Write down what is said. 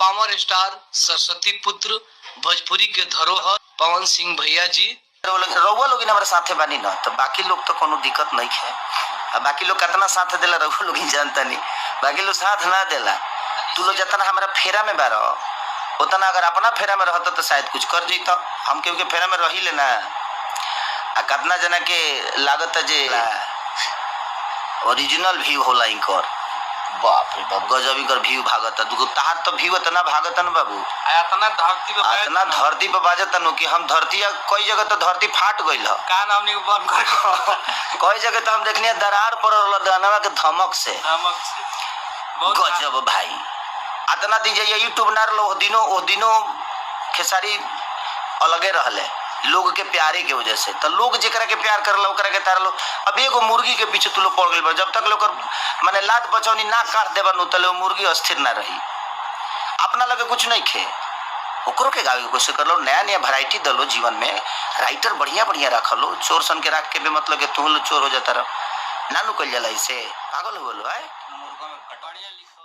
Power star Saraswati पुत्र भोजपुरी के धरोहर पवन सिंह भैया जी रउआ लोग हमारे साथे बानी ना, तो बाकी लोग तो कोनो दिक्कत नहीं है। बाकी लोग कितना साथ देला रउआ लोग ही जानता नहीं, बाकी लोग साथ ना देला। तू लोग जितना हमारा फेरा में बारो उतना अगर अपना फेरा में रहता तो शायद कुछ कर जीता। हम क्योंकि फेरा में रही लेना कितना जना के लागत जे ओरिजिनल व्यू होला इनकर। बाप रे बाप गजबी कर व्यू भागत दुगो तार तो व्यू इतना भागत न बाबू, इतना धरती पे बाजत न कि हम धरती कई जगह तो धरती फाट गइल ह का नाम नहीं बंद कर कई जगह तो हम देखनी दरार पड़ल दानवा के धमक से गजब भाई। इतना दिन जे यूट्यूब ना रहो ओ दिनों खेसारी अलगे रहले लोग के प्यारे के वजह से। तो लोग जेकरा के प्यार करल ओकरा के तारलो। अब एगो मुर्गी के पीछे तू लोग पड़ गइल, जब तक लोग माने लात बचौनी ना काट देबा नु तले मुर्गी अस्थिर ना रही। अपना लगे कुछ नहीं खे ओकरो के गावे कोशिश कर लो, नया नया वैरायटी दलो जीवन में, राइटर बढ़िया बढ़िया रख लो। चोर सन के रख के भी मतलब कि तू चोर हो जाता रह नानू कल जाला इसे पागल हो गलो है। मुर्गा में बढ़िया लिखो।